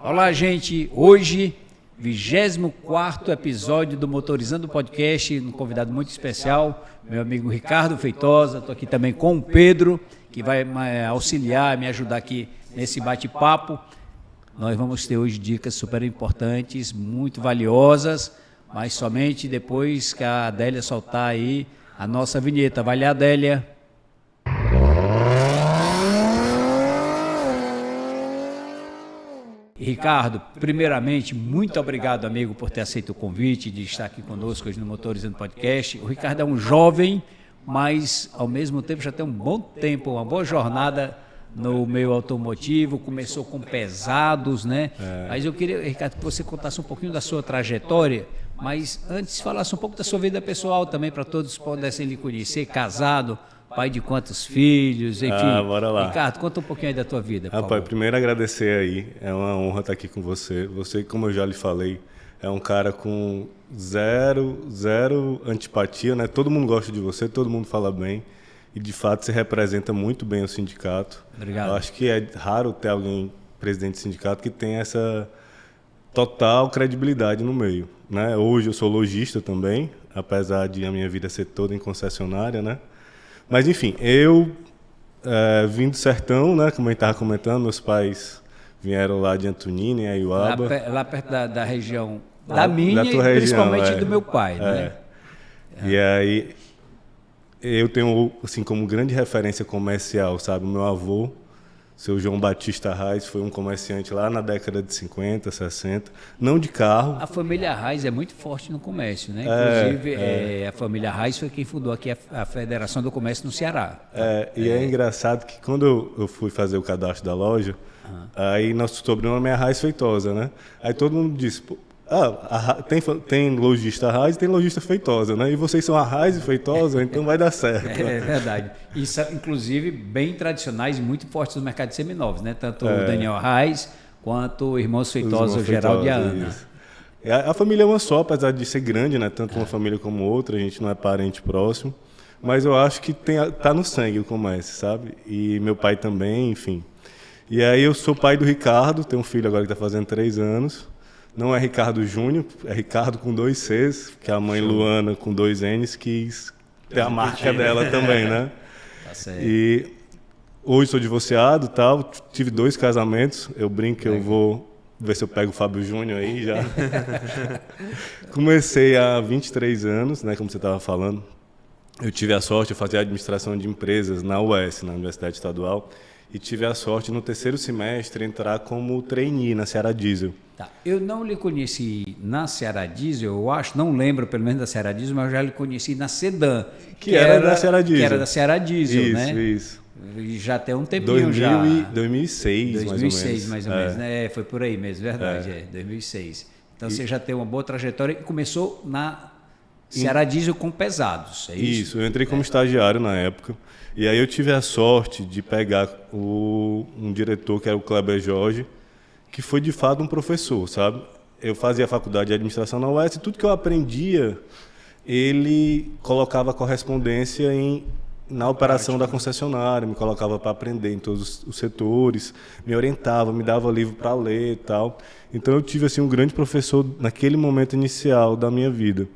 Olá, gente. Hoje, 24º episódio do Motorizando Podcast, um convidado muito especial, meu amigo Ricardo Feitosa. Estou aqui também com o Pedro, que vai me auxiliar, me ajudar aqui nesse bate-papo. Nós vamos ter hoje dicas super importantes, muito valiosas, mas somente depois que a Adélia soltar aí a nossa vinheta. Vai lá, Adélia. Ricardo, primeiramente, muito obrigado, amigo, por ter aceito o convite de estar aqui conosco hoje no Motorizando Podcast. O Ricardo é um jovem, mas ao mesmo tempo já tem um bom tempo, uma boa jornada no meio automotivo, começou com pesados, né? Mas eu queria, Ricardo, que você contasse um pouquinho da sua trajetória, mas antes falasse um pouco da sua vida pessoal também, para todos pudessem lhe conhecer, casado, pai de quantos filhos, enfim. Bora lá. Ricardo, conta um pouquinho aí da tua vida, por Rapaz, favor. primeiro agradecer aí, é uma honra estar aqui com você. Você, como eu já lhe falei, é um cara com zero antipatia, né? Todo mundo gosta de você, todo mundo fala bem. E, de fato, você representa muito bem o sindicato. Obrigado. Eu acho que é raro ter alguém presidente do sindicato que tenha essa total credibilidade no meio, né? Hoje eu sou lojista também, apesar de a minha vida ser toda em concessionária, né? Mas, enfim, eu vim do sertão, né? Como a gente estava comentando, meus pais vieram lá de Antonina, em Aiuaba. Lá perto da região da minha da tua e região, principalmente do meu pai, né? E aí, eu tenho, assim, como grande referência comercial, sabe? O meu avô, seu João Batista Reis, foi um comerciante lá na década de 50, 60, não de carro. A família Reis é muito forte no comércio, né? Inclusive, a família Reis foi quem fundou aqui a Federação do Comércio no Ceará. E é engraçado que quando eu fui fazer o cadastro da loja, aí nosso sobrenome é Reis Feitosa, né? Aí todo mundo disse, pô, tem lojista Reis e tem lojista Feitosa, né? E vocês são a Reis e Feitosa, então vai dar certo. É verdade. E são, inclusive, bem tradicionais e muito fortes no mercado de seminovos, né? Tanto o Daniel Reis quanto o irmão Feitosa, o Geraldo e a Ana. Isso. A família é uma só, apesar de ser grande, né? Tanto uma família como outra, a gente não é parente próximo. Mas eu acho que tá no sangue o comércio, sabe? E meu pai também, enfim. E aí eu sou pai do Ricardo, tenho um filho agora que está fazendo 3 anos. Não é Ricardo Júnior, é Ricardo com 2 Cs, que a mãe Luana com 2 Ns quis ter a marca dela também, né? Tá certo. E hoje sou divorciado, tal, tive 2 casamentos, eu brinco que eu vou ver se eu pego o Fábio Júnior aí já. Comecei há 23 anos, né, como você estava falando. Eu tive a sorte de fazer administração de empresas na UES, na Universidade Estadual, e tive a sorte no 3º semestre entrar como trainee na Ceará Diesel. Tá. Eu não lhe conheci na Ceará Diesel, eu acho, não lembro pelo menos da Ceará Diesel, mas eu já lhe conheci na Sedan. Que era da Ceará Diesel. Que era da Ceará Diesel, isso, né? Isso. E já tem um tempinho 2006, mais ou menos, né? Foi por aí mesmo, verdade, 2006. Então você já tem uma boa trajetória e começou na Ceará Diesel com pesados, é isso? Isso, eu entrei como estagiário na época. E aí eu tive a sorte de pegar um diretor, que era o Kleber Jorge, que foi de fato um professor, sabe? Eu fazia a faculdade de administração na UES e tudo que eu aprendia, ele colocava correspondência na operação da concessionária, me colocava para aprender em todos os setores, me orientava, me dava livro para ler e tal. Então eu tive assim, um grande professor naquele momento inicial da minha vida.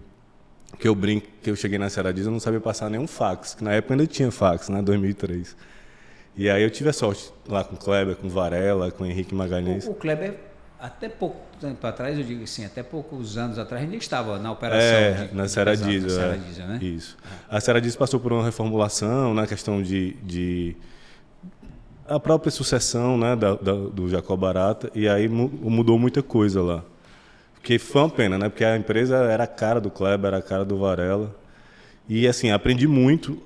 Que eu brinco, que eu cheguei na Ceará Diesel, eu não sabia passar nenhum fax, que na época ainda tinha fax, né, 2003. E aí eu tive a sorte lá com o Kleber, com o Varela, com o Henrique Magalhães. O Kleber, até pouco tempo atrás, eu digo assim, até poucos anos atrás, ainda estava na operação na Ceará Diesel, né? Isso. A Ceará Diesel passou por uma reformulação, na questão de a própria sucessão, né, do Jacob Barata, e aí mudou muita coisa lá. Que foi uma pena, né? Porque a empresa era a cara do Kleber, era a cara do Varela. E, assim, aprendi muito.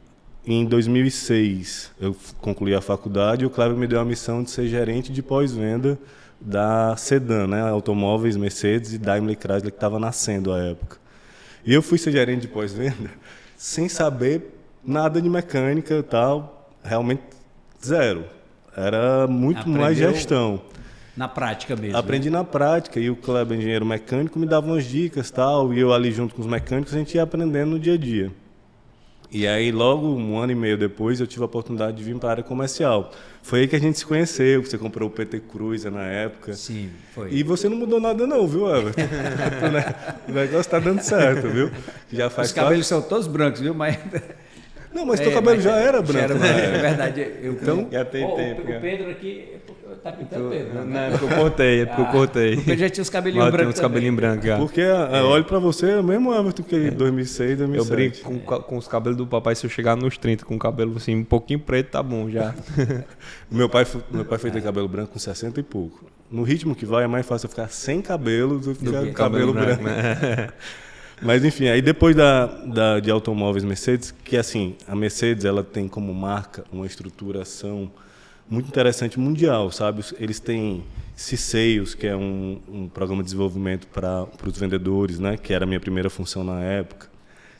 Em 2006, eu concluí a faculdade e o Kleber me deu a missão de ser gerente de pós-venda da Sedan, né? Automóveis, Mercedes e Daimler Chrysler, que estava nascendo à época. E eu fui ser gerente de pós-venda sem saber nada de mecânica e tal. Realmente zero. Era muito mais gestão. Na prática mesmo. Aprendi na prática, e o Kleber, engenheiro mecânico, me dava umas dicas e tal, e eu ali junto com os mecânicos, a gente ia aprendendo no dia a dia. E aí, logo um ano e meio depois, eu tive a oportunidade de vir para a área comercial. Foi aí que a gente se conheceu, você comprou o PT Cruiser na época. Sim, foi. E você não mudou nada não, viu, Everton? O negócio está dando certo, viu? Já faz Os cabelos são todos brancos, viu? Mas... Não, mas teu cabelo já era branco. Já era branco, é verdade. Então, já tem tempo. O Pedro aqui... Tá pintando o Pedro. Não, é porque eu cortei, O Pedro já tinha os cabelinhos brancos. Uns cabelinhos brancos, já. Porque olho pra você, é o mesmo Everton que em 2006, 2007. Eu brinco com os cabelos do papai, se eu chegar nos 30 com o cabelo assim, um pouquinho preto, tá bom já. meu pai foi ter cabelo branco com 60 e pouco. No ritmo que vai, é mais fácil eu ficar sem cabelo do que ficar com cabelo branco. Né? Mas enfim, aí depois de automóveis Mercedes, que assim, a Mercedes ela tem como marca uma estruturação muito interessante mundial, sabe? Eles têm CSAILS, que é um programa de desenvolvimento para os vendedores, né? Que era a minha primeira função na época.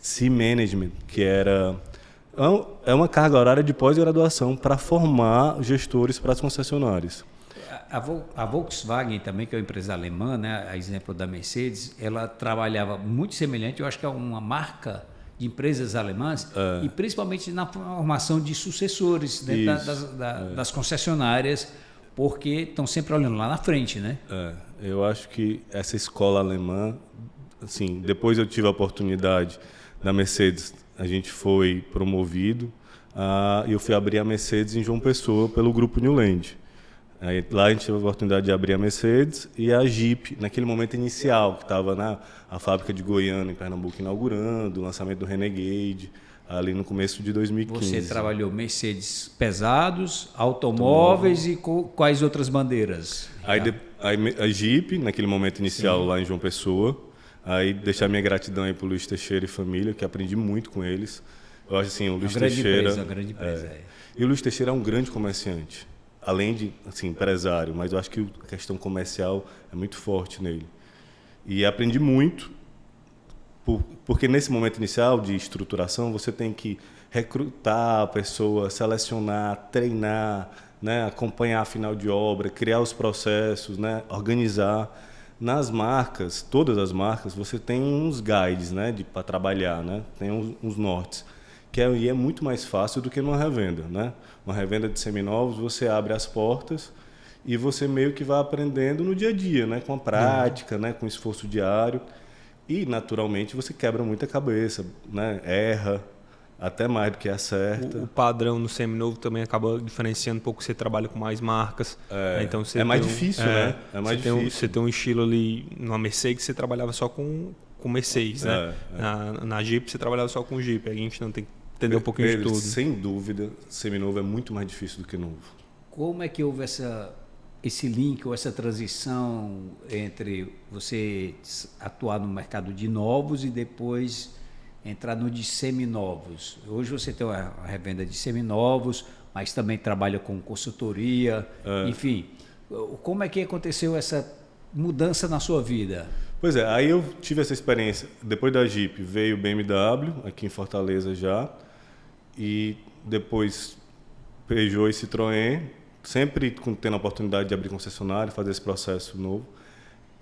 C-Management, que é uma carga horária de pós-graduação para formar gestores para as concessionárias. A Volkswagen também, que é uma empresa alemã, né? A exemplo da Mercedes, ela trabalhava muito semelhante, eu acho que é uma marca de empresas alemãs, e principalmente na formação de sucessores das concessionárias, porque estão sempre olhando lá na frente, né? Eu acho que essa escola alemã, assim, depois eu tive a oportunidade da Mercedes, a gente foi promovido, e eu fui abrir a Mercedes em João Pessoa pelo grupo Newland. Aí, lá a gente teve a oportunidade de abrir a Mercedes e a Jeep, naquele momento inicial, que estava a fábrica de Goiânia, em Pernambuco, inaugurando, o lançamento do Renegade, ali no começo de 2015. Você trabalhou Mercedes pesados, automóveis e quais outras bandeiras? Aí a Jeep, naquele momento inicial, lá em João Pessoa. Aí deixar minha gratidão aí para o Luiz Teixeira e família, que aprendi muito com eles. Eu acho assim, o Luiz Teixeira... Uma grande empresa. E o Luiz Teixeira é um grande comerciante. Além de assim, empresário, mas eu acho que a questão comercial é muito forte nele. E aprendi muito, porque nesse momento inicial de estruturação, você tem que recrutar a pessoa, selecionar, treinar, né, acompanhar a final de obra, criar os processos, né, organizar. Nas marcas, todas as marcas, você tem uns guides, né, para trabalhar, né, tem uns nortes. Que é muito mais fácil do que numa revenda, né? Uma revenda de seminovos, você abre as portas e você meio que vai aprendendo no dia a dia, né? Com a prática, né? Com o esforço diário. E, naturalmente, você quebra muita cabeça, né? Erra, até mais do que acerta. O padrão no seminovo também acaba diferenciando um pouco, você trabalha com mais marcas. Então você mais difícil, né? É mais difícil. Você tem um estilo ali, numa Mercedes, você trabalhava só com Mercedes, né? Na Jeep, você trabalhava só com Jeep. A gente não tem que entender um pouquinho de tudo. Sem dúvida, seminovo é muito mais difícil do que novo. Como é que houve esse link ou essa transição entre você atuar no mercado de novos e depois entrar no de seminovos? Hoje você tem a revenda de seminovos, mas também trabalha com consultoria, enfim. Como é que aconteceu essa mudança na sua vida? Pois é, aí eu tive essa experiência. Depois da Jeep veio o BMW, aqui em Fortaleza já, e depois Peugeot e Citroën, sempre tendo a oportunidade de abrir concessionário, fazer esse processo novo.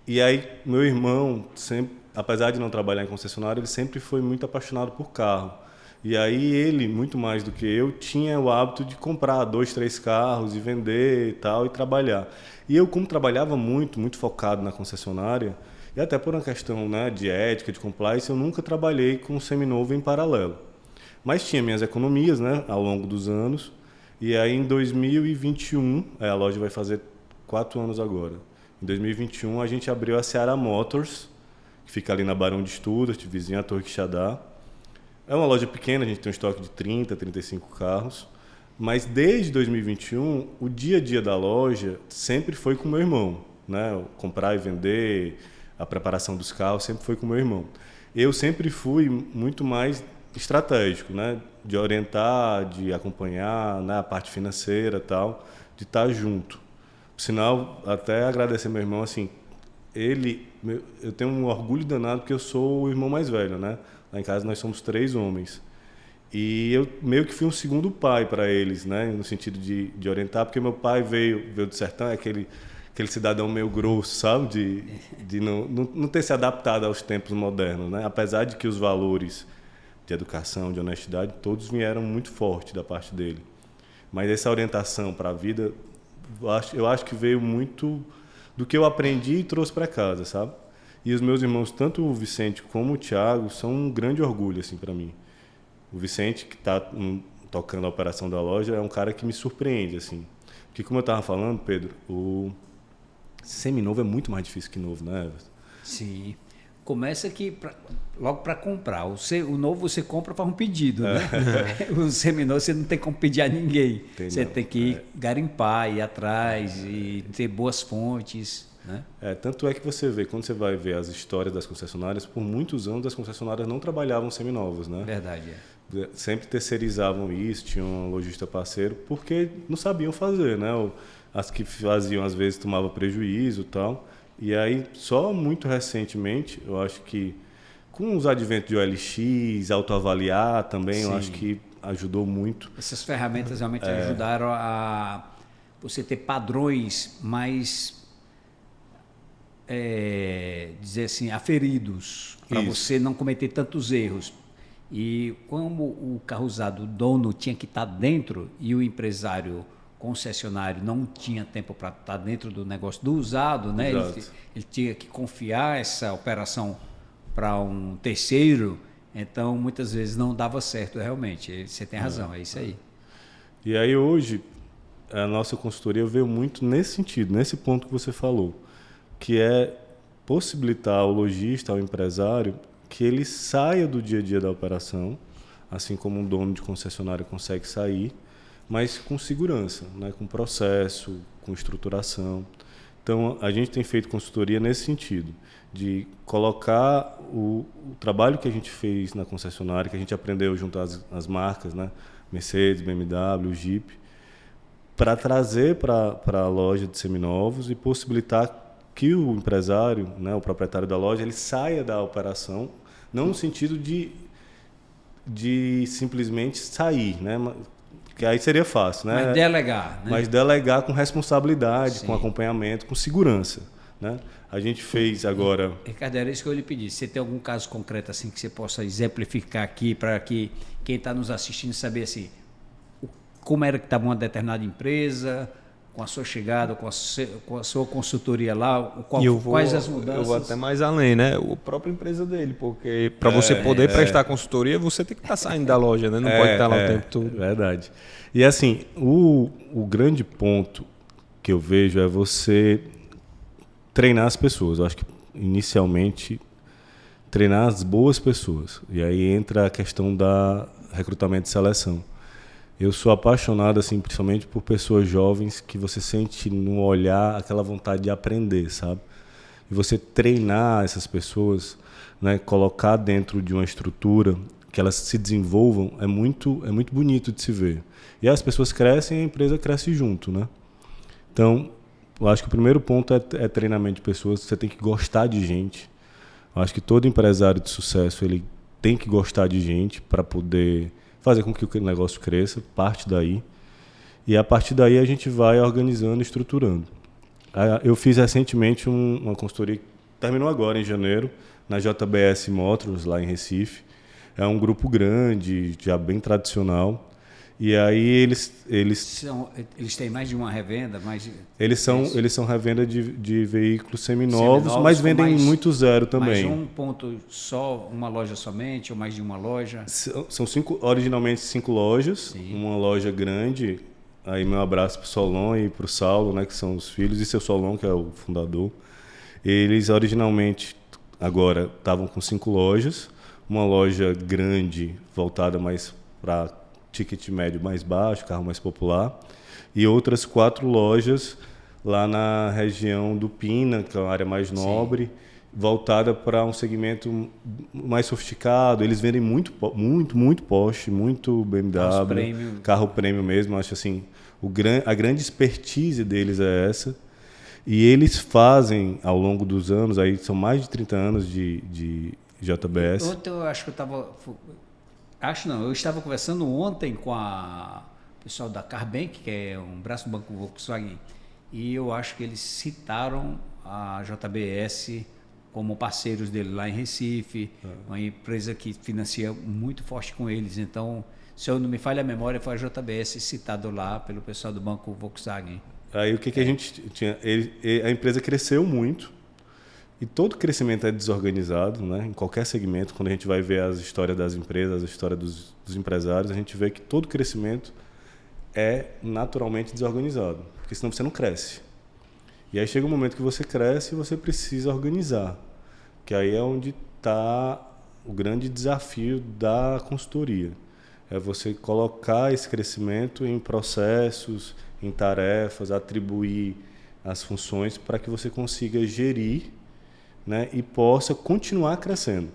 E aí meu irmão, sempre, apesar de não trabalhar em concessionário, ele sempre foi muito apaixonado por carro. E aí ele, muito mais do que eu, tinha o hábito de comprar 2, 3 carros e vender e tal, e trabalhar. E eu, como trabalhava muito focado na concessionária, e até por uma questão, né, de ética, de compliance, eu nunca trabalhei com seminovo em paralelo. Mas tinha minhas economias, né, ao longo dos anos. E aí em 2021, a loja vai fazer 4 anos agora. Em 2021 a gente abriu a Seara Motors, que fica ali na Barão de Stuttgart, vizinha à Torre Quixadá. É uma loja pequena, a gente tem um estoque de 30, 35 carros. Mas desde 2021, o dia a dia da loja sempre foi com meu irmão, né? Comprar e vender, a preparação dos carros sempre foi com meu irmão. Eu sempre fui muito mais estratégico, né? De orientar, de acompanhar, né? A parte financeira e tal, de estar junto. Por sinal, até agradecer meu irmão, assim, eu tenho um orgulho danado porque eu sou o irmão mais velho, né? Lá em casa nós somos 3 homens. E eu meio que fui um segundo pai para eles, né? No sentido de orientar, porque meu pai veio do sertão, é aquele cidadão meio grosso, sabe? De não ter se adaptado aos tempos modernos, né? Apesar de que os valores de educação, de honestidade, todos vieram muito forte da parte dele. Mas essa orientação para a vida, eu acho que veio muito do que eu aprendi e trouxe para casa, sabe? E os meus irmãos, tanto o Vicente como o Thiago, são um grande orgulho assim para mim. O Vicente, que está tocando a operação da loja, é um cara que me surpreende, assim. Porque, como eu estava falando, Pedro, o seminovo é muito mais difícil que novo, né, Everton? Sim. Começa que logo para comprar. O novo você compra para um pedido, né? O seminovo você não tem como pedir a ninguém. Você tem que garimpar, ir atrás e ter boas fontes, né? Tanto é que você vê, quando você vai ver as histórias das concessionárias, por muitos anos as concessionárias não trabalhavam seminovos, né? Verdade, sempre terceirizavam isso, tinham um lojista parceiro, porque não sabiam fazer, né? As que faziam, às vezes, tomavam prejuízo e tal. E aí, só muito recentemente, eu acho que com os adventos de OLX, autoavaliar também, eu acho que ajudou muito. Essas ferramentas realmente ajudaram a você ter padrões mais, dizer assim, aferidos, para você não cometer tantos erros. E como o carro usado, o dono tinha que estar dentro e o empresário concessionário não tinha tempo para estar dentro do negócio do usado, né? Ele tinha que confiar essa operação para um terceiro, então muitas vezes não dava certo realmente. Você tem razão, é isso aí. E aí hoje a nossa consultoria veio muito nesse sentido, nesse ponto que você falou, que é possibilitar ao lojista, ao empresário, que ele saia do dia a dia da operação, assim como um dono de concessionária consegue sair, mas com segurança, né? Com processo, com estruturação. Então, a gente tem feito consultoria nesse sentido, de colocar o trabalho que a gente fez na concessionária, que a gente aprendeu junto às marcas, né? Mercedes, BMW, Jeep, para trazer para a loja de seminovos e possibilitar que o empresário, né, o proprietário da loja, ele saia da operação, não no sentido de simplesmente sair, né, que aí seria fácil, né? Mas delegar, né? Mas delegar com responsabilidade, com acompanhamento, com segurança, né? A gente fez agora... Ricardo, era isso que eu lhe pedi. Você tem algum caso concreto assim que você possa exemplificar aqui para que quem está nos assistindo saber assim, como era que estava uma determinada empresa, com a sua chegada, com a sua consultoria lá, quais as mudanças? Eu vou até mais além, né? A própria empresa dele, porque para você poder prestar consultoria, você tem que estar saindo da loja, né? Não pode estar lá o tempo todo. Verdade. E assim, o grande ponto que eu vejo é você treinar as pessoas. Eu acho que, inicialmente, treinar as boas pessoas. E aí entra a questão da recrutamento e seleção. Eu sou apaixonado, assim, principalmente por pessoas jovens que você sente no olhar aquela vontade de aprender, sabe? E você treinar essas pessoas, né, colocar dentro de uma estrutura que elas se desenvolvam, é muito bonito de se ver. E as pessoas crescem e a empresa cresce junto, né? Então, eu acho que o primeiro ponto é treinamento de pessoas. Você tem que gostar de gente. Eu acho que todo empresário de sucesso ele tem que gostar de gente para poder fazer com que o negócio cresça, parte daí. E a partir daí a gente vai organizando e estruturando. Eu fiz recentemente uma consultoria que terminou agora em janeiro, na JBS Motors, lá em Recife. É um grupo grande, já bem tradicional. E aí eles têm mais de uma revenda? Eles são revenda de veículos seminovos, mas vendem muito zero também. Mais um ponto só, uma loja somente, ou mais de uma loja? São originalmente 5 lojas, sim. Uma loja grande. Aí meu abraço para o Solon e para o Saulo, né, que são os filhos, e seu Solon, que é o fundador. Eles originalmente, agora, estavam com 5 lojas. Uma loja grande, voltada mais para ticket médio mais baixo, carro mais popular, e outras 4 lojas lá na região do Pina, que é uma área mais nobre, sim, voltada para um segmento mais sofisticado. Eles vendem muito Porsche, muito BMW, carro premium mesmo. Acho assim, a grande expertise deles é essa. E eles fazem, ao longo dos anos, aí são mais de 30 anos de JBS. Ontem eu acho que eu estava conversando ontem com o pessoal da Carbank, que é um braço do banco Volkswagen, e eu acho que eles citaram a JBS como parceiros dele lá em Recife, uma empresa que financia muito forte com eles. Então, se eu não me falha a memória, foi a JBS citado lá pelo pessoal do Banco Volkswagen. Aí o que a gente tinha? A empresa cresceu muito e todo crescimento é desorganizado, né? Em qualquer segmento, quando a gente vai ver as histórias das empresas, a história dos empresários, a gente vê que todo crescimento é naturalmente desorganizado, porque senão você não cresce. E aí chega um momento que você cresce e você precisa organizar, que aí é onde está o grande desafio da consultoria. É você colocar esse crescimento em processos, em tarefas, atribuir as funções para que você consiga gerir, né, e possa continuar crescendo.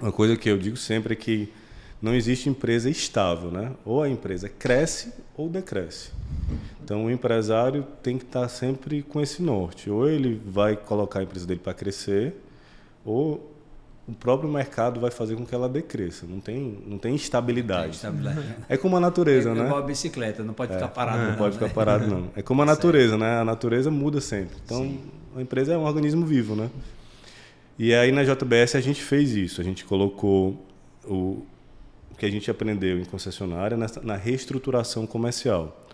Uma coisa que eu digo sempre é que não existe empresa estável, né? Ou a empresa cresce ou decresce. Então, o empresário tem que estar sempre com esse norte. Ou ele vai colocar a empresa dele para crescer, ou o próprio mercado vai fazer com que ela decresça. Não tem estabilidade. É como a natureza, né? É igual a bicicleta, não pode ficar parado. Não pode ficar parado, não. É como a natureza, né? A natureza muda sempre. Então, a empresa é um organismo vivo, né? E aí, na JBS, a gente fez isso. A gente colocou o que a gente aprendeu em concessionária na reestruturação comercial.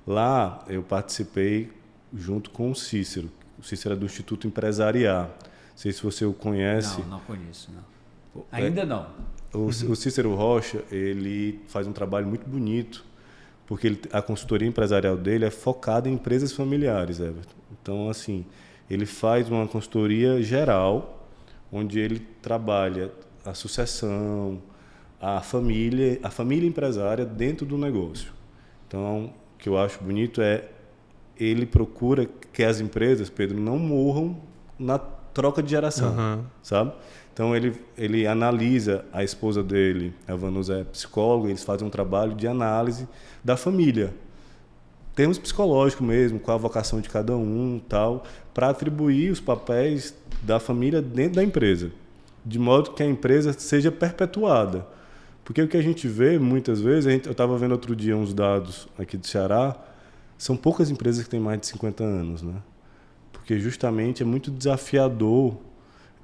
Lá, eu participei junto com o Cícero. O Cícero é do Instituto Empresariar. Não sei se você o conhece. Não conheço, não. Ainda não. O Cícero Rocha, ele faz um trabalho muito bonito, porque a consultoria empresarial dele é focada em empresas familiares, Everton. Então, assim, ele faz uma consultoria geral, onde ele trabalha a sucessão, a família empresária dentro do negócio. Então, o que eu acho bonito é ele procura que as empresas, Pedro, não morram na troca de geração, sabe? Então, ele analisa a esposa dele, a Vanusa é psicóloga, eles fazem um trabalho de análise da família. Termos psicológicos mesmo, com a vocação de cada um, tal, para atribuir os papéis da família dentro da empresa, de modo que a empresa seja perpetuada. Porque o que a gente vê, muitas vezes, eu estava vendo outro dia uns dados aqui do Ceará, são poucas empresas que têm mais de 50 anos, né? Porque justamente é muito desafiador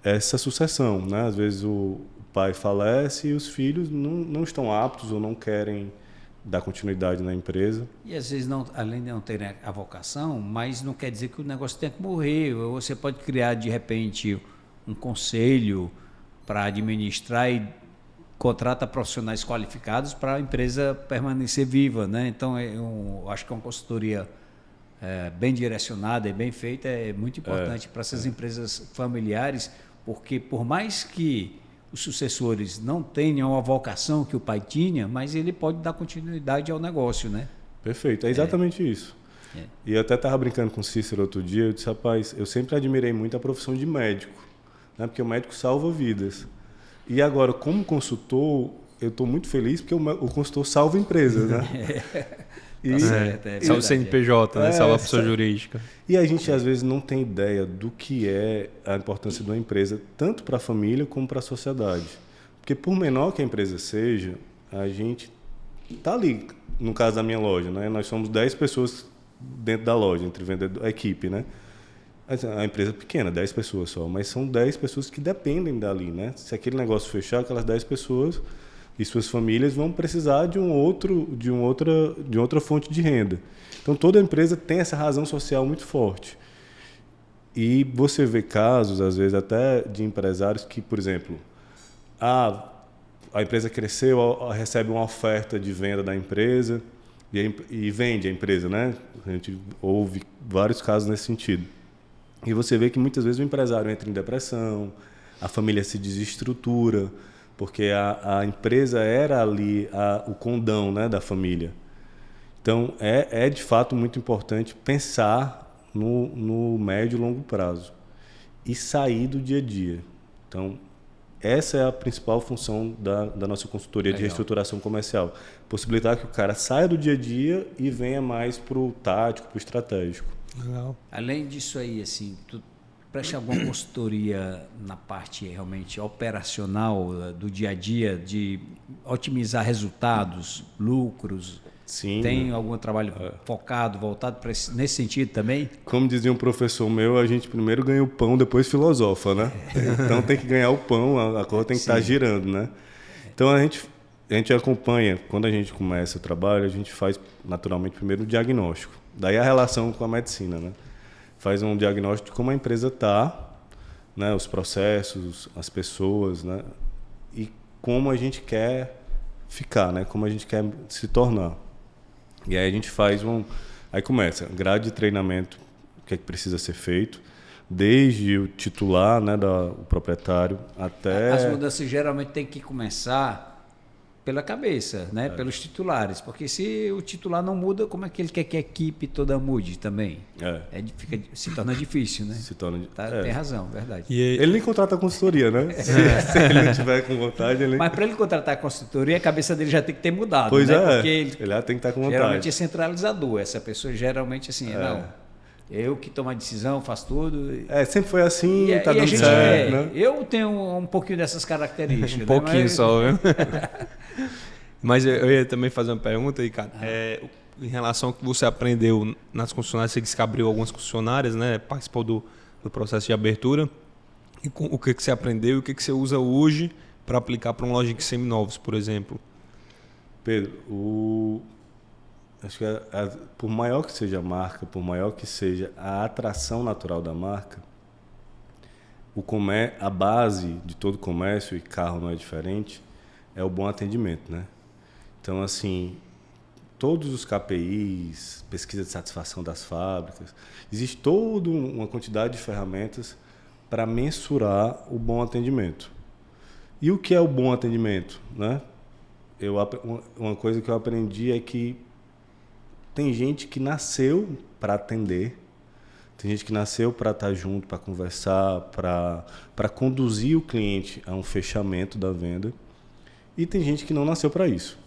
essa sucessão, né? Às vezes o pai falece e os filhos não estão aptos ou não querem dar continuidade na empresa. E às vezes, além de não terem a vocação, mas não quer dizer que o negócio tenha que morrer. Ou você pode criar, de repente, um conselho para administrar e contrata profissionais qualificados para a empresa permanecer viva, né? Então, eu acho que é uma consultoria bem direcionada e bem feita, é muito importante para essas empresas familiares, porque por mais que os sucessores não tenham a vocação que o pai tinha, mas ele pode dar continuidade ao negócio, né? Perfeito, é exatamente isso. E eu até estava brincando com o Cícero outro dia, eu disse, rapaz, eu sempre admirei muito a profissão de médico, né? Porque o médico salva vidas. E agora, como consultor, eu estou muito feliz porque o consultor salva empresas, né? Tá certo, salva o CNPJ, né? Salva a pessoa jurídica. E a gente, às vezes, não tem ideia do que é a importância de uma empresa, tanto para a família como para a sociedade. Porque, por menor que a empresa seja, a gente está ali, no caso da minha loja, né? Nós somos 10 pessoas dentro da loja, entre vendedor, a equipe, né? A empresa é pequena, 10 pessoas só, mas são 10 pessoas que dependem dali, né? Se aquele negócio fechar, aquelas 10 pessoas e suas famílias vão precisar de outra fonte de renda. Então, toda empresa tem essa razão social muito forte. E você vê casos, às vezes, até de empresários que, por exemplo, a empresa cresceu, recebe uma oferta de venda da empresa e vende a empresa, né? A gente ouve vários casos nesse sentido. E você vê que muitas vezes o empresário entra em depressão, a família se desestrutura, porque a empresa era ali o condão, né, da família. Então, é de fato muito importante pensar no médio e longo prazo e sair do dia a dia. Então, essa é a principal função da nossa consultoria de reestruturação comercial. Possibilitar que o cara saia do dia a dia e venha mais para o tático, para o estratégico. Legal. Além disso aí, assim, tu presta alguma consultoria na parte realmente operacional do dia a dia, de otimizar resultados, lucros, Sim. Tem algum trabalho focado, voltado nesse sentido também? Como dizia um professor meu, a gente primeiro ganha o pão, depois filosofa, né? Então tem que ganhar o pão, a coisa tem que estar girando, né? Então a gente acompanha, quando a gente começa o trabalho, a gente faz naturalmente primeiro o diagnóstico. Daí a relação com a medicina, né? Faz um diagnóstico de como a empresa está, né? Os processos, as pessoas, né? E como a gente quer ficar, né? Como a gente quer se tornar. E aí a gente faz aí começa grade de treinamento, o que é que precisa ser feito, desde o titular, né, o proprietário, até... As mudanças geralmente têm que começar pela cabeça, né? Pelos titulares, porque se o titular não muda, como é que ele quer que a equipe toda mude também? Se torna difícil, né? Tem razão, verdade. Ele nem contrata consultoria, né? Se ele não tiver com vontade... Mas para ele contratar a consultoria, a cabeça dele já tem que ter mudado, pois né? é, porque ele já tem que estar com vontade. Geralmente é centralizador, essa pessoa geralmente assim, não... Eu que tomo a decisão, faço tudo. Sempre foi assim, tá dando certo, né? Eu tenho um pouquinho dessas características. Um pouquinho só, viu? Mas eu ia também fazer uma pergunta, Ricardo. Em relação ao que você aprendeu nas concessionárias, você disse que abriu algumas concessionárias, né? Participou do processo de abertura. E o que você aprendeu e o que você usa hoje para aplicar para um loja de seminovos, por exemplo? Pedro, acho que por maior que seja a marca, por maior que seja a atração natural da marca, a base de todo comércio, e carro não é diferente, é o bom atendimento, né? Então, assim, todos os KPIs, pesquisa de satisfação das fábricas, existe toda uma quantidade de ferramentas para mensurar o bom atendimento. E o que é o bom atendimento, né? Uma coisa que eu aprendi é que tem gente que nasceu para atender, tem gente que nasceu para estar junto, para conversar, para conduzir o cliente a um fechamento da venda, e tem gente que não nasceu para isso.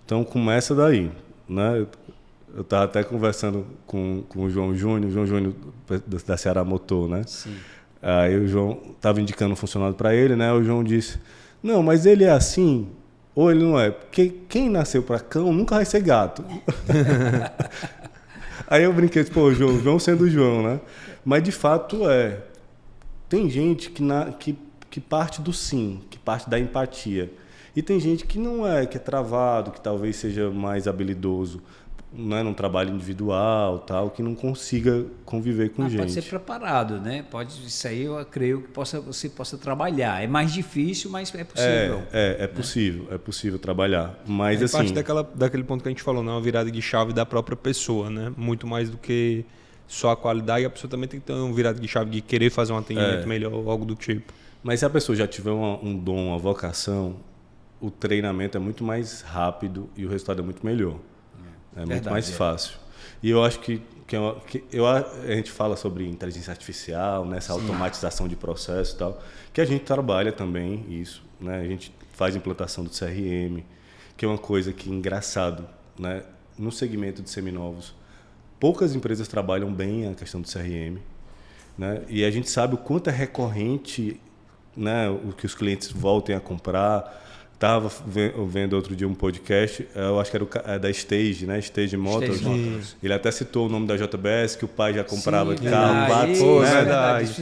Então começa daí, né? Eu estava até conversando com o João Júnior da Ceará Motor, né? Sim. Aí o João estava indicando um funcionário para ele, né? O João disse: não, mas ele é assim. Ou ele não é? Porque quem nasceu para cão nunca vai ser gato. Aí eu brinquei, João sendo o João, né? Mas de fato tem gente que parte do sim, que parte da empatia. E tem gente que não que é travado, que talvez seja mais habilidoso, né, num trabalho individual, tal, que não consiga conviver com gente. Pode ser preparado, né? Isso aí eu creio que você possa trabalhar. É mais difícil, mas é possível. É possível trabalhar. Mas assim, parte daquele ponto que a gente falou, não é uma virada de chave da própria pessoa, né? Muito mais do que só a qualidade, a pessoa também tem que ter uma virada de chave de querer fazer um atendimento melhor ou algo do tipo. Mas se a pessoa já tiver um dom, uma vocação, o treinamento é muito mais rápido e o resultado é muito melhor. É muito mais fácil. E eu acho que a gente fala sobre inteligência artificial, né, essa automatização de processo e tal, que a gente trabalha também isso, né? A gente faz implantação do CRM, que é uma coisa que, engraçado, né? No segmento de seminovos, poucas empresas trabalham bem a questão do CRM, né? E a gente sabe o quanto é recorrente, né, o que os clientes voltem a comprar. Estava vendo outro dia um podcast, eu acho que era da Stage, né? Stage Motors. Ele até citou o nome da JBS, que o pai já comprava de carro. Verdade.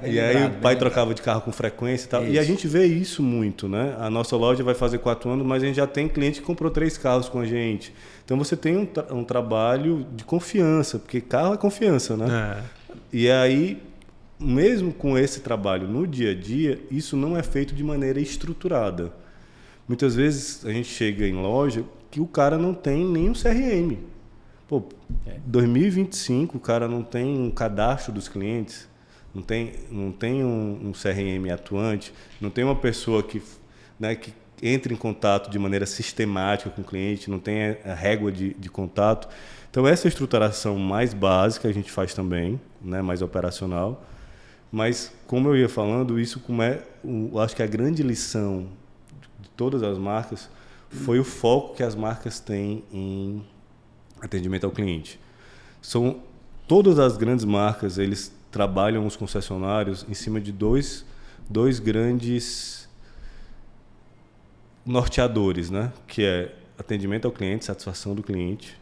E aí o pai trocava de carro com frequência e tal. E a gente vê isso muito, né? A nossa loja vai fazer 4 anos, mas a gente já tem cliente que comprou 3 carros com a gente. Então você tem um trabalho de confiança, porque carro é confiança, né? E aí, mesmo com esse trabalho no dia a dia, isso não é feito de maneira estruturada. Muitas vezes a gente chega em loja que o cara não tem nem um CRM. 2025 o cara não tem um cadastro dos clientes, não tem um CRM atuante, não tem uma pessoa que entre em contato de maneira sistemática com o cliente, não tem a régua de contato. Então essa estruturação mais básica a gente faz também, né, mais operacional. Mas como eu ia falando, isso acho que a grande lição todas as marcas foi o foco que as marcas têm em atendimento ao cliente. Todas as grandes marcas, eles trabalham os concessionários em cima de dois grandes norteadores, né? Que é atendimento ao cliente, satisfação do cliente,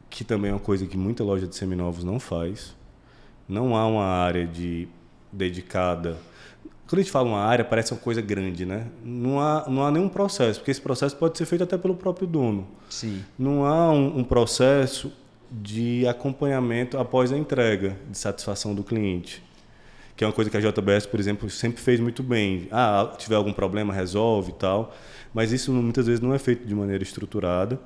que também é uma coisa que muita loja de seminovos não faz. Não há uma área dedicada. Quando a gente fala uma área, parece uma coisa grande, né? Não há nenhum processo, porque esse processo pode ser feito até pelo próprio dono. Sim. Não há um processo de acompanhamento após a entrega, de satisfação do cliente, que é uma coisa que a JBS, por exemplo, sempre fez muito bem. Tiver algum problema, resolve e tal, mas isso muitas vezes não é feito de maneira estruturada.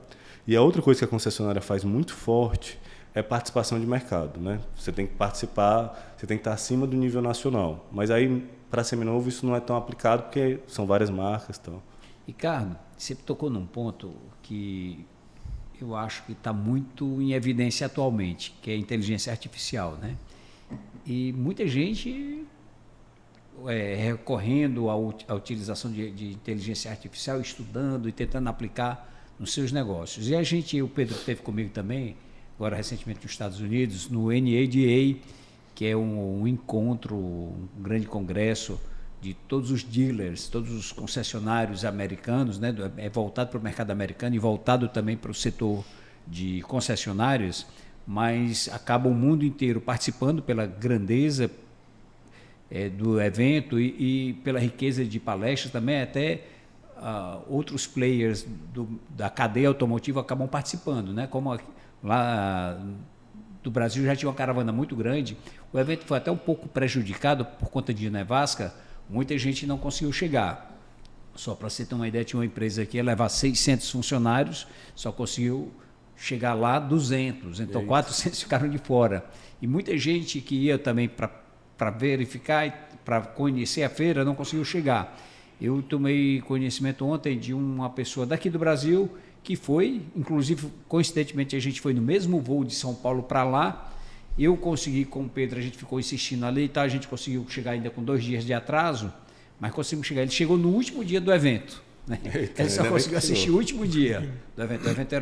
E a outra coisa que a concessionária faz muito forte é participação de mercado, né? Você tem que participar, você tem que estar acima do nível nacional. Mas aí, para seminovo, isso não é tão aplicado, porque são várias marcas e tal. Ricardo, você tocou num ponto que eu acho que está muito em evidência atualmente, que é a inteligência artificial, né? E muita gente recorrendo à utilização de inteligência artificial, estudando e tentando aplicar nos seus negócios. E o Pedro esteve comigo também, agora recentemente nos Estados Unidos, no NADA, que é um encontro, um grande congresso de todos os dealers, todos os concessionários americanos, né? É voltado para o mercado americano e voltado também para o setor de concessionários, mas acaba o mundo inteiro participando pela grandeza do evento e pela riqueza de palestras também, até outros players da cadeia automotiva acabam participando, né? Como lá do Brasil já tinha uma caravana muito grande, o evento foi até um pouco prejudicado por conta de nevasca, muita gente não conseguiu chegar. Só para você ter uma ideia, tinha uma empresa que ia levar 600 funcionários, só conseguiu chegar lá 200, então 400 ficaram de fora. E muita gente que ia também para verificar e para conhecer a feira não conseguiu chegar. Eu tomei conhecimento ontem de uma pessoa daqui do Brasil que foi, inclusive, coincidentemente, a gente foi no mesmo voo de São Paulo para lá. Eu consegui, com o Pedro, a gente ficou insistindo ali e tal, a gente conseguiu chegar ainda com 2 dias de atraso, mas conseguimos chegar. Ele chegou no último dia do evento, né? Ele só conseguiu assistir o último dia do evento. O evento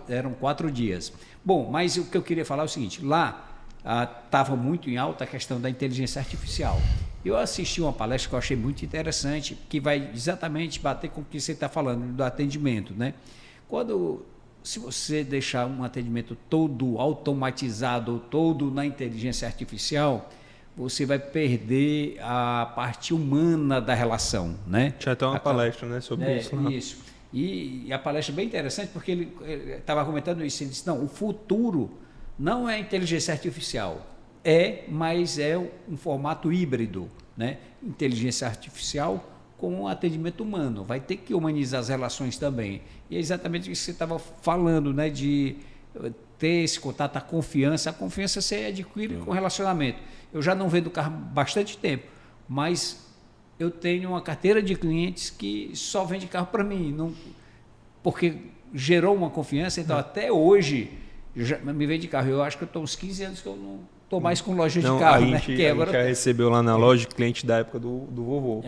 eram 4 dias. Bom, mas o que eu queria falar é o seguinte, lá estava muito em alta a questão da inteligência artificial. Eu assisti uma palestra que eu achei muito interessante, que vai exatamente bater com o que você está falando, do atendimento, né? Se você deixar um atendimento todo automatizado, todo na inteligência artificial, você vai perder a parte humana da relação, né? Tinha até uma palestra, né, sobre isso. Né? Isso. E a palestra é bem interessante porque ele estava comentando isso. Ele disse, não, o futuro não é inteligência artificial, mas é um formato híbrido, né? Inteligência artificial com atendimento humano, vai ter que humanizar as relações também. E é exatamente isso que você estava falando, né? De ter esse contato, a confiança você adquire com relacionamento. Eu já não vendo carro há bastante tempo, mas eu tenho uma carteira de clientes que só vende carro para mim, porque gerou uma confiança, então até hoje já me vende carro. Eu acho que eu estou uns 15 anos que eu não estou mais com loja de carro. A gente já recebeu lá na loja cliente da época do vovô.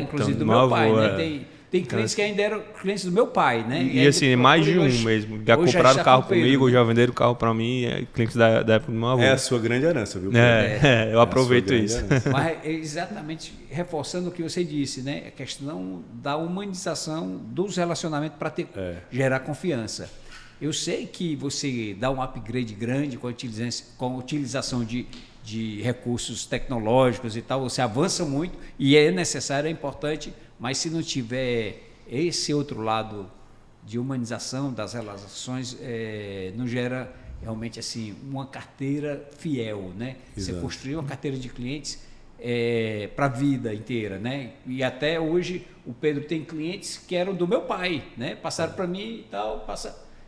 Inclusive então, do meu pai, né? Tem clientes que ainda eram clientes do meu pai, né? E assim, mais de um mesmo. Já compraram carro comigo, ou já venderam carro para mim, clientes da época do meu avô. É a sua grande herança, viu? Eu aproveito isso. Mas exatamente reforçando o que você disse, né? A questão da humanização dos relacionamentos para gerar confiança. Eu sei que você dá um upgrade grande com a utilização de recursos tecnológicos e tal, você avança muito e é necessário, é importante, mas se não tiver esse outro lado de humanização das relações, não gera realmente assim uma carteira fiel, né? Exato. Você construir uma carteira de clientes para a vida inteira, né? E até hoje o Pedro tem clientes que eram do meu pai, né? Passaram para mim e tal,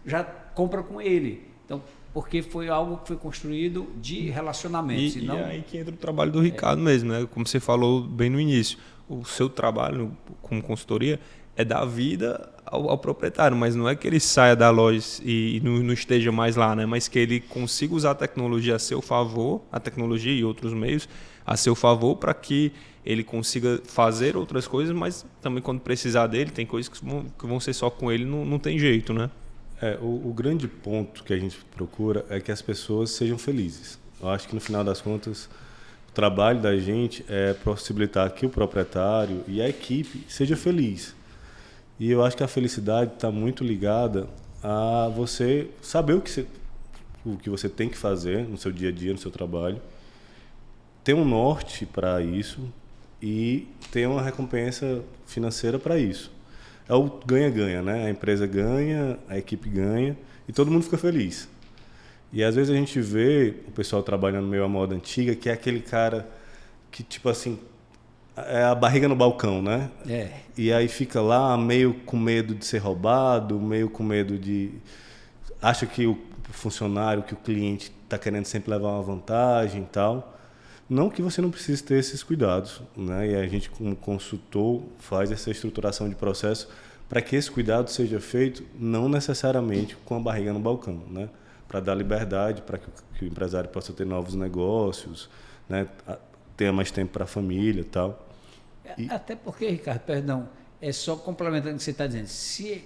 já compra com ele. Então, porque foi algo que foi construído de relacionamento. E aí que entra o trabalho do Ricardo mesmo, né? Como você falou bem no início, o seu trabalho como consultoria é dar vida ao proprietário, mas não é que ele saia da loja e não esteja mais lá, né? Mas que ele consiga usar a tecnologia a seu favor, a tecnologia e outros meios a seu favor, para que ele consiga fazer outras coisas, mas também quando precisar dele, tem coisas que vão ser só com ele, não tem jeito, né? O grande ponto que a gente procura é que as pessoas sejam felizes. Eu acho que no final das contas o trabalho da gente é possibilitar que o proprietário e a equipe seja feliz. E eu acho que a felicidade está muito ligada a você saber o que você tem que fazer no seu dia a dia, no seu trabalho, ter um norte para isso e ter uma recompensa financeira para isso. É o ganha-ganha, né? A empresa ganha, a equipe ganha e todo mundo fica feliz. E às vezes a gente vê o pessoal trabalhando meio à moda antiga, que é aquele cara que, tipo assim, é a barriga no balcão, né? E aí fica lá meio com medo de ser roubado, meio com medo de... Acha que o funcionário, que o cliente está querendo sempre levar uma vantagem e tal. Não que você não precise ter esses cuidados, né? E a gente, como consultor, faz essa estruturação de processo para que esse cuidado seja feito não necessariamente com a barriga no balcão, né? Para dar liberdade, para que o empresário possa ter novos negócios, né? Tenha mais tempo para a família e tal. Até porque, Ricardo, perdão, é só complementando o que você está dizendo. Se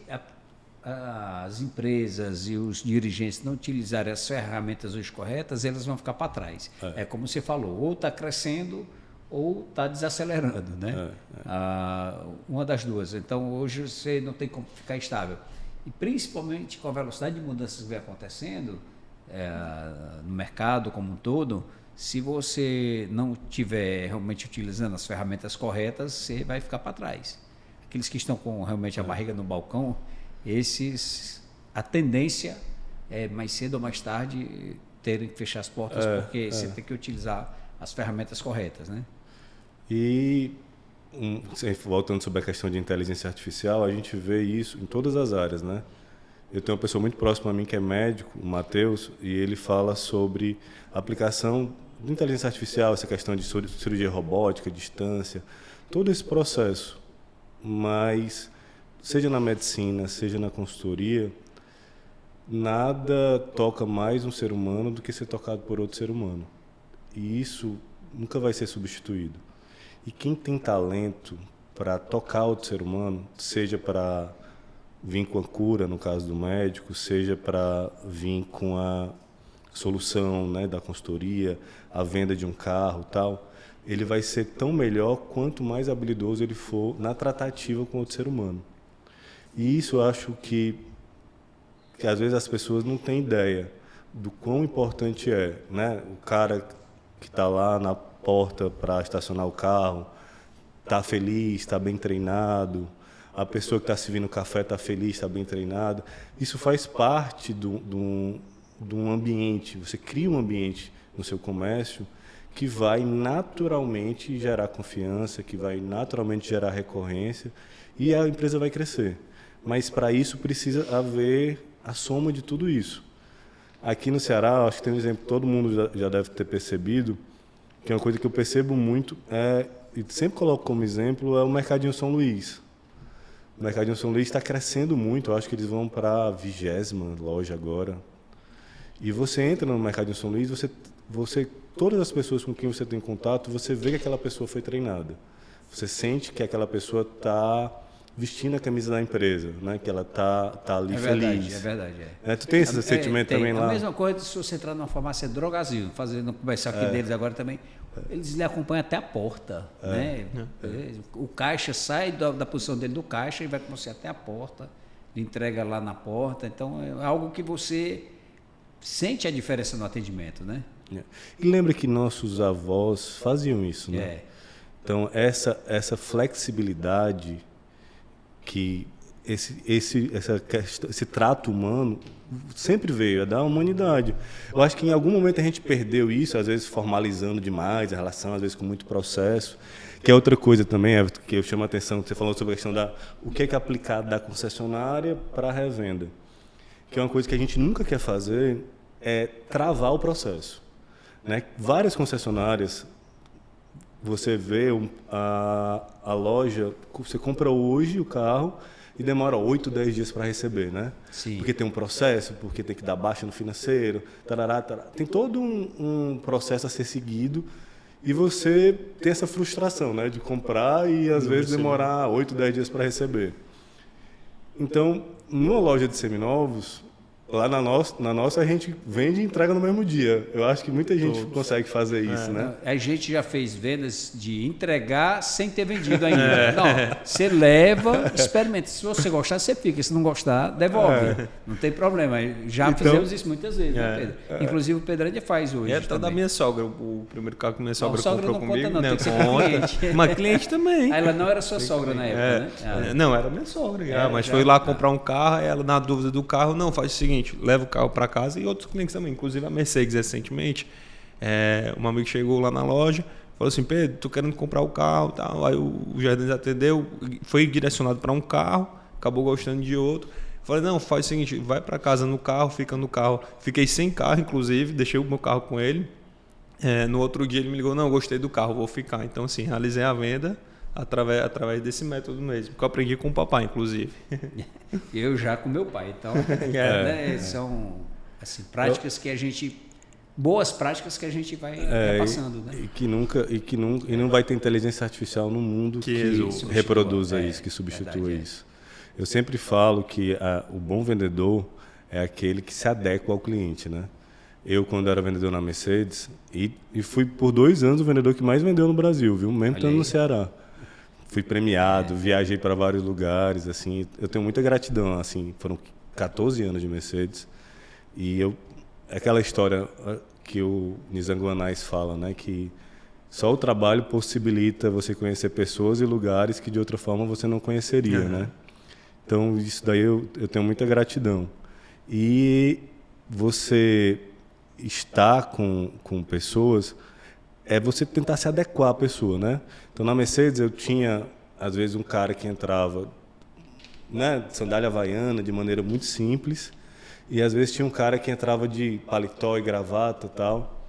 as empresas e os dirigentes não utilizarem as ferramentas hoje corretas, elas vão ficar para trás. É como você falou, ou está crescendo ou está desacelerando, né? Uma das duas. Então, hoje você não tem como ficar estável. E principalmente com a velocidade de mudanças que vem acontecendo no mercado como um todo, se você não estiver realmente utilizando as ferramentas corretas, você vai ficar para trás. Aqueles que estão com realmente a barriga no balcão, a tendência é mais cedo ou mais tarde terem que fechar as portas, porque você tem que utilizar as ferramentas corretas, né? E voltando sobre a questão de inteligência artificial, a gente vê isso em todas as áreas, né? Eu tenho uma pessoa muito próxima a mim que é médico, o Matheus, e ele fala sobre a aplicação de inteligência artificial, essa questão de cirurgia robótica, distância, todo esse processo. Mas, seja na medicina, seja na consultoria, nada toca mais um ser humano do que ser tocado por outro ser humano. E isso nunca vai ser substituído. E quem tem talento para tocar outro ser humano, seja para vir com a cura, no caso do médico, seja para vir com a solução, né, da consultoria, a venda de um carro, tal, ele vai ser tão melhor quanto mais habilidoso ele for na tratativa com outro ser humano. E isso eu acho que às vezes as pessoas não têm ideia do quão importante é, né? O cara que está lá na porta para estacionar o carro, está feliz, está bem treinado, a pessoa que está servindo café está feliz, está bem treinado. Isso faz parte de um ambiente, você cria um ambiente no seu comércio que vai naturalmente gerar confiança, que vai naturalmente gerar recorrência e a empresa vai crescer. Mas para isso precisa haver a soma de tudo isso. Aqui no Ceará, acho que tem um exemplo que todo mundo já deve ter percebido, que é uma coisa que eu percebo muito, e sempre coloco como exemplo, é o Mercadinho São Luís. O Mercadinho São Luís está crescendo muito, eu acho que eles vão para a 20ª loja agora. E você entra no Mercadinho São Luís, todas as pessoas com quem você tem contato, você vê que aquela pessoa foi treinada. Você sente que aquela pessoa está vestindo a camisa da empresa, né? Que ela tá ali feliz. É verdade. Tu tem esse sentimento também lá? A mesma coisa se você entrar numa farmácia Drogazil, fazendo um comercial aqui deles agora também, eles lhe acompanham até a porta, né? O caixa sai da posição dele do caixa e vai com você até a porta, lhe entrega lá na porta. Então é algo que você sente a diferença no atendimento, né? E lembra que nossos avós faziam isso, né? Então essa flexibilidade que esse trato humano sempre veio, é da humanidade. Eu acho que em algum momento a gente perdeu isso, às vezes formalizando demais a relação, às vezes com muito processo, que é outra coisa também, que eu chamo a atenção, que você falou sobre a questão o que é aplicar da concessionária para a revenda, que é uma coisa que a gente nunca quer fazer, é travar o processo, né? Várias concessionárias, você vê a loja, você compra hoje o carro e demora 8, 10 dias para receber, né? Sim. Porque tem um processo, porque tem que dar baixa no financeiro, tarará. Tem todo um processo a ser seguido e você tem essa frustração, né? De comprar e às vezes demorar 8, 10 dias para receber. Então, numa loja de seminovos, lá na nossa a gente vende e entrega no mesmo dia. Eu acho que muita gente consegue fazer isso, né? A gente já fez vendas de entregar sem ter vendido ainda. Não, você leva, experimenta. Se você gostar, você fica. Se não gostar, devolve. Não tem problema. Já fizemos isso muitas vezes, né, Pedro? Inclusive o Pedro ainda faz hoje. É até da minha sogra. O primeiro carro que minha sogra comprou não comigo. Conta, não, tem que ser cliente. Mas cliente também. Ela não era sua sogra na época, né? Não, era minha sogra. Mas foi lá comprar um carro, ela na dúvida do carro, não, faz o seguinte, leva o carro para casa, e outros clientes também, inclusive a Mercedes recentemente, um amigo chegou lá na loja, falou assim, Pedro, tô querendo comprar o carro, tal. Aí o Jardim atendeu, foi direcionado para um carro, acabou gostando de outro. Falei, não, faz o seguinte, vai para casa no carro, fica no carro. Fiquei sem carro, inclusive, deixei o meu carro com ele. No outro dia ele me ligou, não, gostei do carro, vou ficar. Então, assim, realizei a venda através desse método mesmo, que eu aprendi com o papai, inclusive. Eu já com meu pai. Então, né, são assim, práticas que a gente... Boas práticas que a gente vai passando, né? E não vai ter inteligência artificial no mundo que reproduza isso, que substitua isso. Eu sempre falo que o bom vendedor é aquele que se adequa ao cliente, né? Eu, quando era vendedor na Mercedes, e fui por 2 anos o vendedor que mais vendeu no Brasil, viu? Mesmo estando no Ceará. Fui premiado, viajei para vários lugares, assim. Eu tenho muita gratidão, assim. Foram 14 anos de Mercedes. E aquela história que o Nizam Anais fala, né? Que só o trabalho possibilita você conhecer pessoas e lugares que de outra forma você não conheceria, né? Então, isso daí eu tenho muita gratidão. E você estar com pessoas é você tentar se adequar à pessoa, né? Então, na Mercedes, eu tinha, às vezes, um cara que entrava, né, de sandália havaiana, de maneira muito simples, e, às vezes, tinha um cara que entrava de paletó e gravata e tal.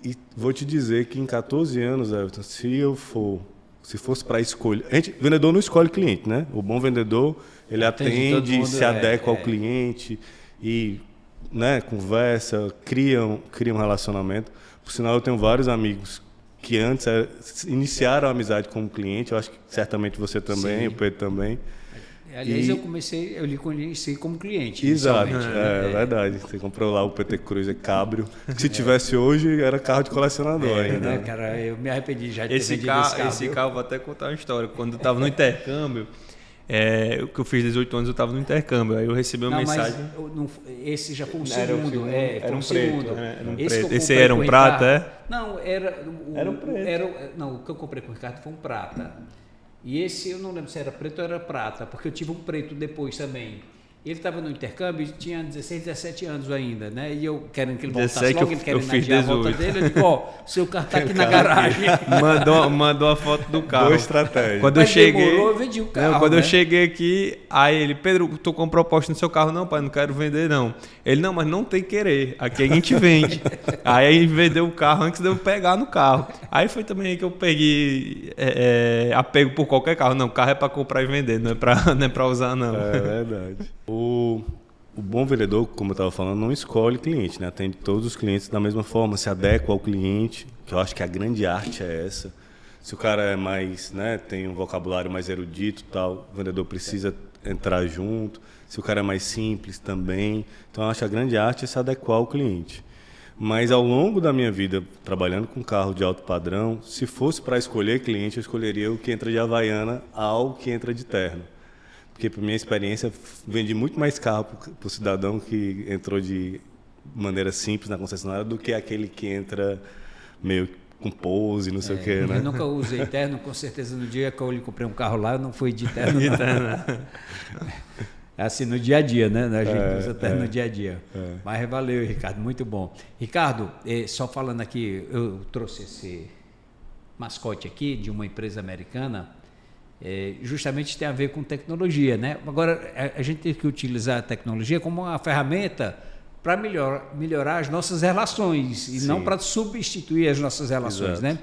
E vou te dizer que, em 14 anos, Everton, se fosse para escolher... Vendedor não escolhe cliente, né? O bom vendedor, ele atende, se adequa ao cliente e, né, conversa, cria um relacionamento. Por sinal, eu tenho vários amigos que antes iniciaram a amizade como cliente. Eu acho que certamente você também, sim. O Pedro também. Aliás, eu lhe conheci como cliente. Exato, é verdade. Você comprou lá o PT Cruiser Cabrio. Que se tivesse hoje, era carro de colecionador ainda. Né, cara, eu me arrependi já de ter vendido esse carro. Esse carro, vou até contar uma história. Quando eu estava no intercâmbio, que eu fiz 18 anos, eu estava no intercâmbio. Aí eu recebi uma mensagem. Esse já foi o segundo. Era um preto. Esse era um prata, é? Não, era um preto. Não, o que eu comprei com o Ricardo foi um prata. E esse eu não lembro se era preto ou era prata, porque eu tive um preto depois também. Ele estava no intercâmbio e tinha 16, 17 anos ainda, né? E eu querendo que ele voltasse logo, ele querendo adiar a volta dele, eu digo, seu carro está aqui na garagem. Mandou a foto do carro. Boa estratégia. Quando eu cheguei, demorou, eu vendi o carro. Quando eu cheguei aqui, aí ele, Pedro, tô com proposta no seu carro. Não, pai, não quero vender, não. Ele, não, mas não tem querer. Aqui a gente vende. Aí ele vendeu o carro antes de eu pegar no carro. Aí foi também aí que eu peguei apego por qualquer carro. Não, o carro é para comprar e vender, não é para usar, não. É verdade. O bom vendedor, como eu estava falando, não escolhe cliente, né? Atende todos os clientes da mesma forma, se adequa ao cliente, que eu acho que a grande arte é essa. Se o cara é mais, né, tem um vocabulário mais erudito, tal, o vendedor precisa entrar junto. Se o cara é mais simples também. Então, eu acho que a grande arte é se adequar ao cliente. Mas, ao longo da minha vida, trabalhando com carro de alto padrão, se fosse para escolher cliente, eu escolheria o que entra de Havaiana ao que entra de terno. Porque, por minha experiência, vendi muito mais carro para o cidadão que entrou de maneira simples na concessionária do que aquele que entra meio com pose, não sei o quê, né? Eu nunca usei terno, com certeza no dia que eu comprei um carro lá, eu não fui de terno, não. Assim, no dia a dia, né? A gente usa terno no dia a dia. Mas valeu, Ricardo, muito bom. Ricardo, só falando aqui, eu trouxe esse mascote aqui de uma empresa americana, justamente tem a ver com tecnologia, né? Agora, a gente tem que utilizar a tecnologia como uma ferramenta para melhorar as nossas relações e não para substituir as nossas relações, né?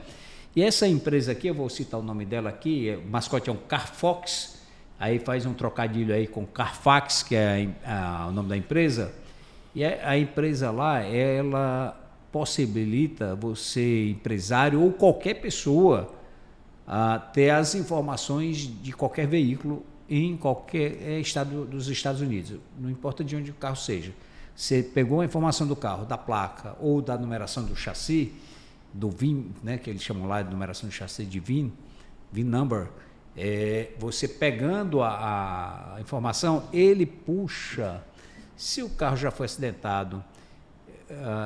E essa empresa aqui, eu vou citar o nome dela aqui, o mascote é um Carfox, aí faz um trocadilho aí com Carfax, que é o nome da empresa, e a empresa lá, ela possibilita você, empresário ou qualquer pessoa, a ter as informações de qualquer veículo em qualquer estado dos Estados Unidos, não importa de onde o carro seja. Você pegou a informação do carro, da placa ou da numeração do chassi, do VIN, né, que eles chamam lá de numeração do chassi de VIN number, você pegando a informação, ele puxa se o carro já foi acidentado,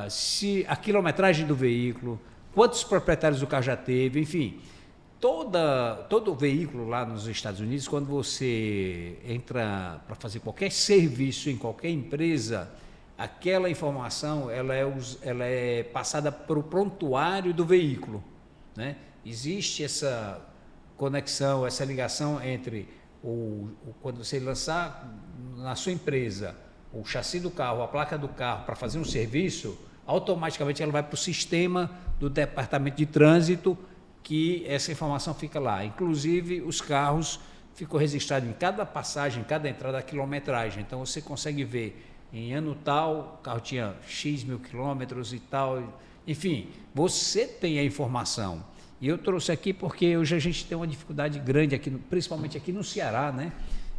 se a quilometragem do veículo, quantos proprietários o carro já teve, enfim, todo veículo lá nos Estados Unidos, quando você entra para fazer qualquer serviço em qualquer empresa, aquela informação ela é passada para o prontuário do veículo, né? Existe essa conexão, essa ligação entre quando você lançar na sua empresa o chassi do carro, a placa do carro para fazer um serviço, automaticamente ela vai para o sistema do departamento de trânsito, que essa informação fica lá. Inclusive, os carros ficam registrados em cada passagem, em cada entrada, a quilometragem. Então, você consegue ver, em ano tal, o carro tinha X mil quilômetros e tal. Enfim, você tem a informação. E eu trouxe aqui porque hoje a gente tem uma dificuldade grande, aqui, principalmente aqui no Ceará, né?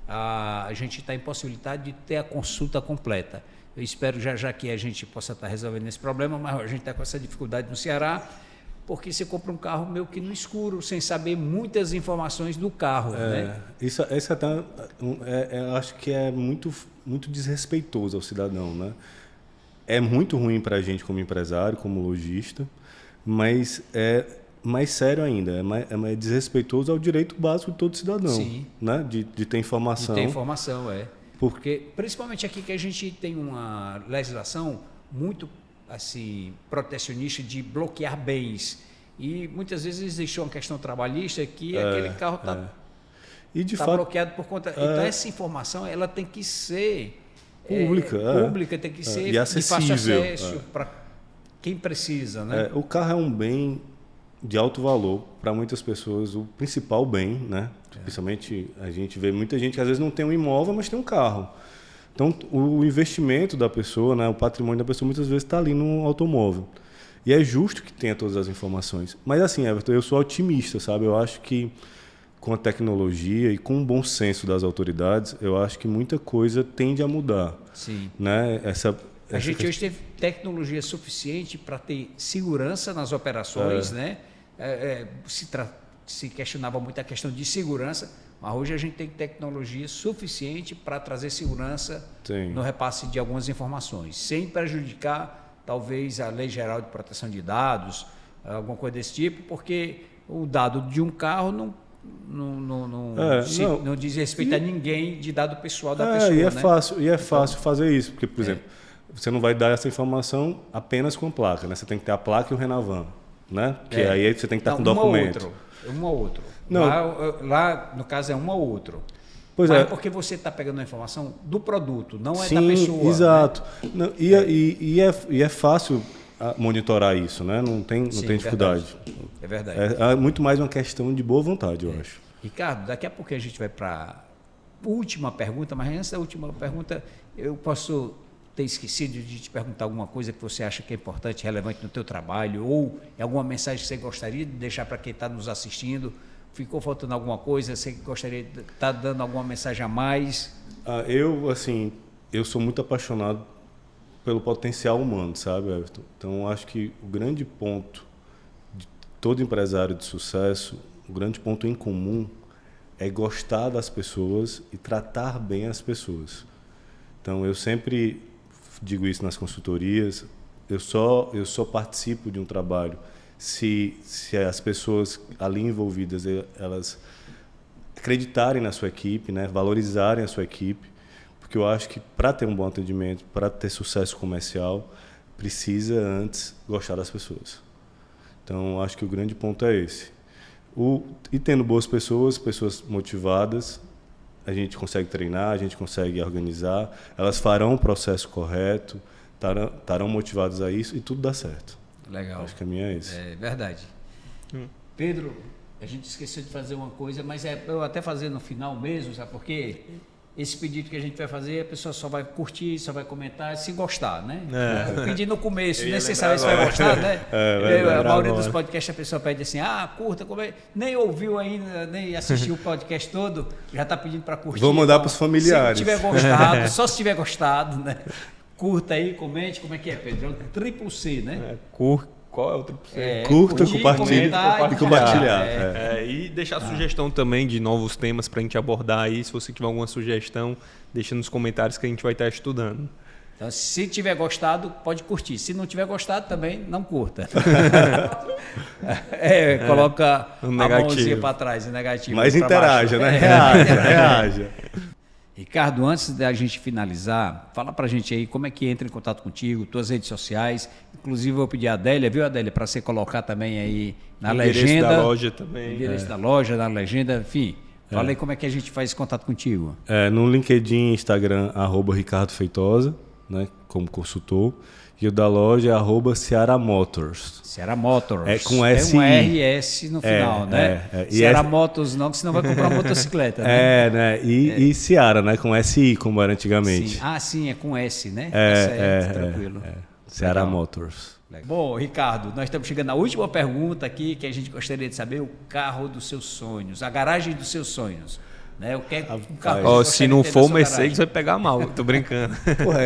A gente está impossibilitado de ter a consulta completa. Eu espero já que a gente possa estar resolvendo esse problema, mas a gente está com essa dificuldade no Ceará, porque você compra um carro meio que no escuro, sem saber muitas informações do carro. Né? Isso até, acho que é muito, muito desrespeitoso ao cidadão. Né? É muito ruim para a gente como empresário, como lojista, mas é mais sério ainda, é mais desrespeitoso ao direito básico de todo cidadão. Sim. Né? De ter informação. De ter informação, Porque, principalmente aqui que a gente tem uma legislação muito assim, protecionista de bloquear bens. E muitas vezes existe uma questão trabalhista que aquele carro está bloqueado por conta... Então, essa informação ela tem que ser pública, tem que ser e acessível, de fácil acesso para quem precisa. Né? O carro é um bem de alto valor para muitas pessoas, o principal bem, né? Principalmente a gente vê muita gente que às vezes não tem um imóvel, mas tem um carro. Então, o investimento da pessoa, né, o patrimônio da pessoa, muitas vezes está ali no automóvel. E é justo que tenha todas as informações. Mas assim, Everton, eu sou otimista, sabe? Eu acho que com a tecnologia e com o bom senso das autoridades, eu acho que muita coisa tende a mudar. Sim. Né? A gente hoje teve tecnologia suficiente para ter segurança nas operações, né? Se questionava muito a questão de segurança, mas hoje a gente tem tecnologia suficiente para trazer segurança no repasse de algumas informações, sem prejudicar, talvez, a Lei Geral de Proteção de Dados, alguma coisa desse tipo, porque o dado de um carro não diz respeito a ninguém de dado pessoal da pessoa. E é fácil fazer isso, porque, por exemplo, você não vai dar essa informação apenas com placa, né? Você tem que ter a placa e o Renavan, né? Que aí você tem que estar com documento. Um ou outro. Não. Lá, no caso, é um ou outro. Pois mas porque você está pegando a informação do produto, não é da pessoa. Exato. Né? Não, e é fácil monitorar isso, né? Não tem dificuldade. É verdade. É muito mais uma questão de boa vontade, eu acho. Ricardo, daqui a pouco a gente vai para a última pergunta, mas antes da última pergunta, eu posso ter esquecido de te perguntar alguma coisa que você acha que é importante, relevante no teu trabalho, ou alguma mensagem que você gostaria de deixar para quem está nos assistindo? Ficou faltando alguma coisa? Você gostaria de estar dando alguma mensagem a mais? Eu sou muito apaixonado pelo potencial humano, sabe, Everton? Então, acho que o grande ponto de todo empresário de sucesso, o grande ponto em comum é gostar das pessoas e tratar bem as pessoas. Então, eu sempre digo isso nas consultorias, eu só participo de um trabalho se as pessoas ali envolvidas, elas acreditarem na sua equipe, né, valorizarem a sua equipe, porque eu acho que para ter um bom atendimento, para ter sucesso comercial, precisa antes gostar das pessoas. Então, acho que o grande ponto é esse. E tendo boas pessoas motivadas, a gente consegue treinar, a gente consegue organizar, elas farão o processo correto, estarão motivadas a isso e tudo dá certo. Legal. Acho que a minha é isso. É verdade. Pedro, a gente esqueceu de fazer uma coisa, mas eu até fazer no final mesmo, sabe por quê? esse pedido que a gente vai fazer, a pessoa só vai curtir, só vai comentar, se gostar, né? Eu pedi no começo, nem sei saber se vai gostar, né? A maioria dos podcasts a pessoa pede assim, curta, nem ouviu ainda, nem assistiu o podcast todo, já está pedindo para curtir. Vou mandar para os familiares. Se tiver gostado, só se tiver gostado, né? Curta aí, comente, como é que é, Pedro? É o triplo C, né? Qual é o triplo C? Curta, compartilhe e compartilhar. E deixar sugestão também de novos temas para a gente abordar aí. Se você tiver alguma sugestão, deixa nos comentários que a gente vai estar estudando. Então, se tiver gostado, pode curtir. Se não tiver gostado, também não curta. Coloca a mãozinha para trás, negativo. Mas interaja, né? Reaja. Ricardo, antes da gente finalizar, fala pra gente aí como é que entra em contato contigo, tuas redes sociais. Inclusive, eu vou pedir a Adélia, viu, Adélia, para você colocar também aí na legenda. Endereço da loja também. Endereço da loja, na legenda, enfim. Fala aí como é que a gente faz esse contato contigo. No LinkedIn, Instagram, @Ricardo Feitosa, né, como consultor. E o da loja é @Ceará Motors. Ceará Motors. É com S. É um RS no final, né? Ceará Motors não, que senão vai comprar uma motocicleta, né? Né? E Ceará, né? Com SI, como era antigamente. Sim. Sim, é com S, né? Tranquilo. Ceará Motors. Legal. Bom, Ricardo, nós estamos chegando à última pergunta aqui, que a gente gostaria de saber o carro dos seus sonhos, a garagem dos seus sonhos. Né? O que um carro se não for o Mercedes, vai pegar mal. Tô brincando.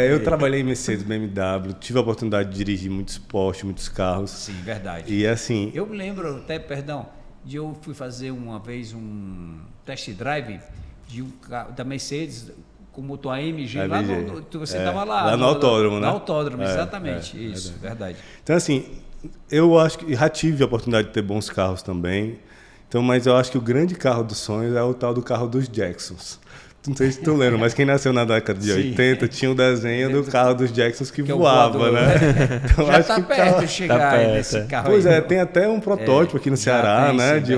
Eu trabalhei em Mercedes, BMW, tive a oportunidade de dirigir muitos Porsche, muitos carros. Sim, verdade. E assim... Eu me lembro até, eu fui fazer uma vez um test drive de um carro da Mercedes com motor AMG, lá você estava lá no autódromo, né? No autódromo, exatamente. Isso, verdade. Então, assim, eu acho que já tive a oportunidade de ter bons carros também. Então, mas eu acho que o grande carro dos sonhos é o tal do carro dos Jacksons. Não sei se tu lembra, mas quem nasceu na década de 80 tinha um desenho do carro dos Jacksons que voava, né? Então, já está perto de chegar nesse carro. Pois tem até um protótipo aqui no Ceará, né? De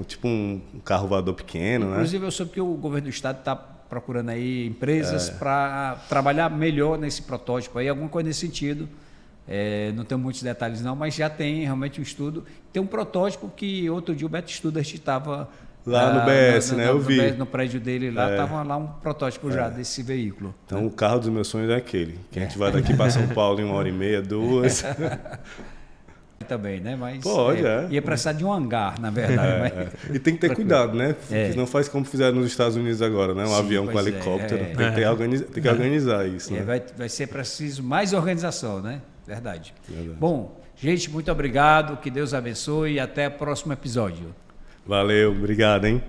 tipo um carro voador pequeno, né? Inclusive, eu soube que o governo do estado está procurando aí empresas para trabalhar melhor nesse protótipo aí, alguma coisa nesse sentido. Não tenho muitos detalhes não, mas já tem realmente um estudo. Tem um protótipo que outro dia o Beto Studart estava lá no BS, né? Eu vi. No prédio dele lá, estava lá um protótipo já desse veículo. Então o carro dos meus sonhos é aquele. Que a gente vai daqui para São Paulo em 1h30, 2. Também, né? Mas ia precisar de um hangar, na verdade. E tem que ter cuidado, né? Porque não faz como fizeram nos Estados Unidos agora, né? Um avião com helicóptero. Tem que organizar isso. Né? Vai ser preciso mais organização, né? Verdade. Bom, gente, muito obrigado. Que Deus abençoe e até o próximo episódio. Valeu, obrigado, hein?